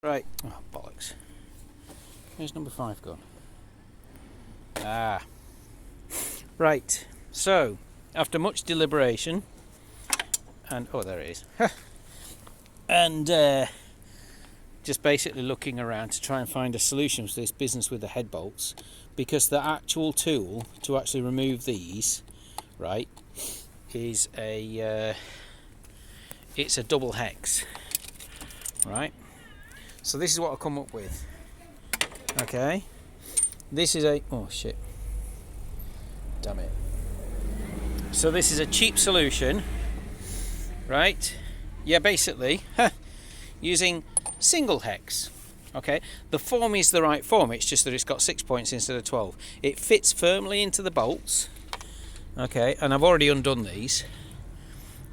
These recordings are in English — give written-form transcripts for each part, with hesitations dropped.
Right. Oh, bollocks. Where's number 5 gone? Ah. Right. So, after much deliberation, and oh, there it is. And just basically looking around to try and find a solution for this business with the head bolts, because the actual tool to actually remove these, right, is it's a double hex, right? So this is what I'll come up with. Okay, this is oh shit, damn it. So this is a cheap solution, right? Yeah, basically using single hex. Okay, the form is the right form, it's just that it's got 6 points instead of 12. It fits firmly into the bolts. Okay, and I've already undone these.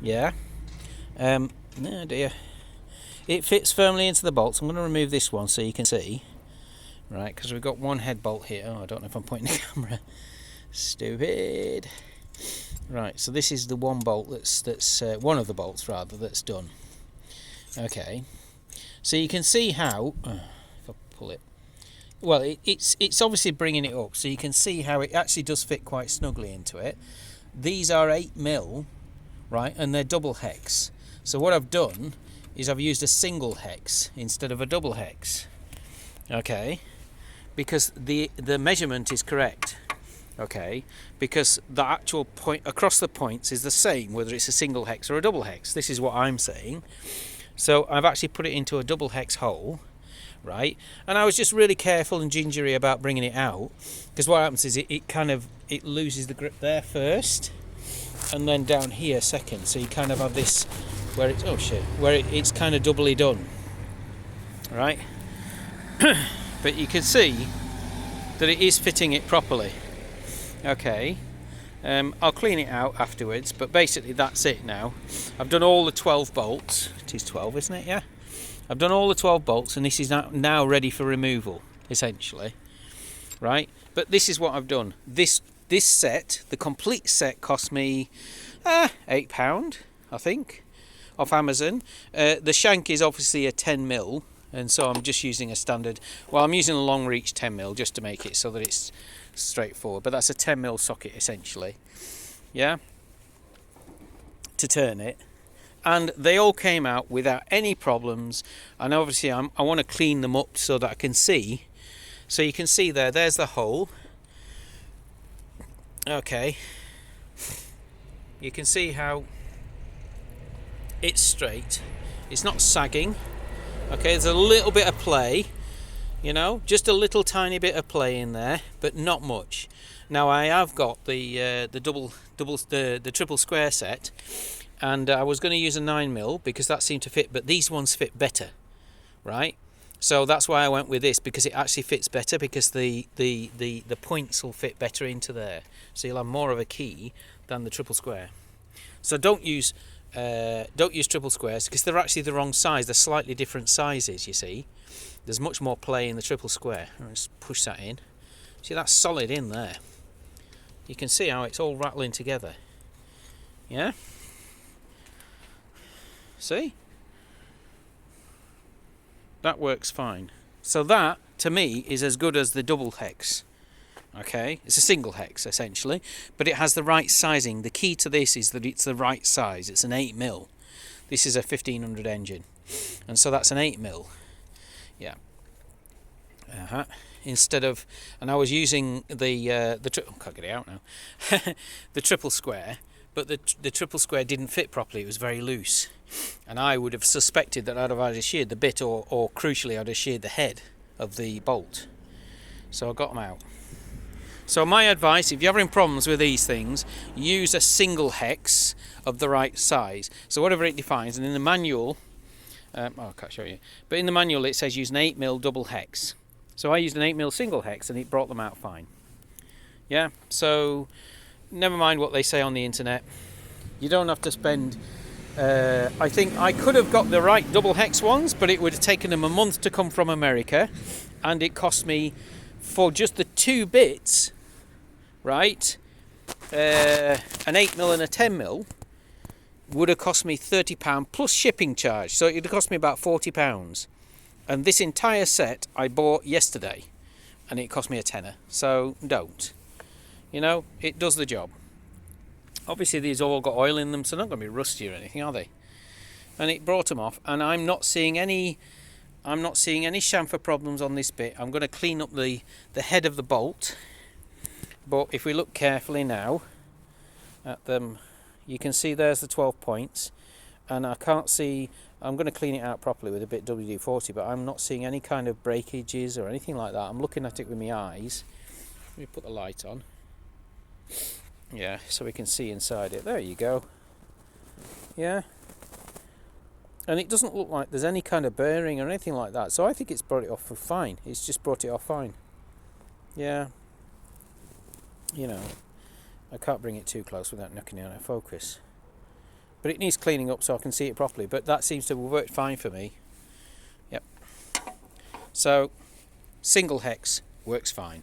Yeah. No dear. It fits firmly into the bolts. I'm going to remove this one so you can see. Right, because we've got one head bolt here. Oh, I don't know if I'm pointing the camera. Stupid. Right, so this is the one bolt that's one of the bolts rather that's done. Okay. So you can see how, if I pull it, well, it's obviously bringing it up, so you can see how it actually does fit quite snugly into it. These are 8mm, right, and they're double hex. So what I've done is I've used a single hex instead of a double hex. Okay, because the measurement is correct. Okay, because the actual point across the points is the same whether it's a single hex or a double hex. This is what I'm saying. So I've actually put it into a double hex hole, right? And I was just really careful and gingery about bringing it out, because what happens is it loses the grip there first, and then down here second. So you kind of have this where it's it's kind of doubly done, right? But you can see that it is fitting it properly. Okay. I'll clean it out afterwards, but basically that's it now. I've done all the 12 bolts. It is 12, isn't it? Yeah. I've done all the 12 bolts, and this is now ready for removal, essentially. Right? But this is what I've done. This set, the complete set, cost me £8, I think, off Amazon. The shank is obviously a 10mm, and so I'm just using a standard. Well, I'm using a long reach 10mm just to make it so that it's straightforward, but that's a 10mm socket essentially, yeah, to turn it, and they all came out without any problems. And obviously I want to clean them up so that I can see. So you can see there's the hole. Okay, you can see how it's straight, it's not sagging. Okay, there's a little bit of play, you know, just a little tiny bit of play in there, but not much. Now I have got the triple square set, and I was going to use a 9mm because that seemed to fit, but these ones fit better, right? So that's why I went with this, because it actually fits better, because the points will fit better into there, so you'll have more of a key than the triple square. So don't use triple squares, because they're actually the wrong size. They're slightly different sizes, you see. There's much more play in the triple square. Let's push that in. See, that's solid in there. You can see how it's all rattling together. Yeah? See? That works fine. So that, to me, is as good as the double hex. Okay? It's a single hex, essentially. But it has the right sizing. The key to this is that it's the right size. It's an 8mm. This is a 1500 engine. And so that's an 8mm. Yeah. Instead of, and I was using I can't get it out now. The triple square, but the triple square didn't fit properly. It was very loose, and I would have suspected that I'd have either sheared the bit or crucially I'd have sheared the head of the bolt. So I got them out. So my advice, if you're having problems with these things, use a single hex of the right size. So whatever it defines, and in the manual. I can't show you, but in the manual it says use an 8mm double hex. So I used an 8mm single hex and it brought them out fine. Yeah, so never mind what they say on the internet. You don't have to spend. I think I could have got the right double hex ones, but it would have taken them a month to come from America, and it cost me, for just the 2 bits, right, an 8mm and a 10mm. Would have cost me £30 plus shipping charge, so it would have cost me about £40. And this entire set I bought yesterday, and it cost me a tenner. So don't. You know, it does the job. Obviously these all got oil in them, so they're not going to be rusty or anything, are they? And it brought them off, and I'm not seeing any chamfer problems on this bit. I'm going to clean up the head of the bolt, but if we look carefully now at them, you can see there's the 12 points, and I can't see. I'm going to clean it out properly with a bit WD-40, but I'm not seeing any kind of breakages or anything like that. I'm looking at it with my eyes. Let me put the light on. Yeah, so we can see inside it. There you go. Yeah. And it doesn't look like there's any kind of bearing or anything like that. So I think it's brought it off fine. It's just brought it off fine. Yeah. You know, I can't bring it too close without knocking it out of focus. But it needs cleaning up so I can see it properly. But that seems to have worked fine for me. Yep. So, single hex works fine.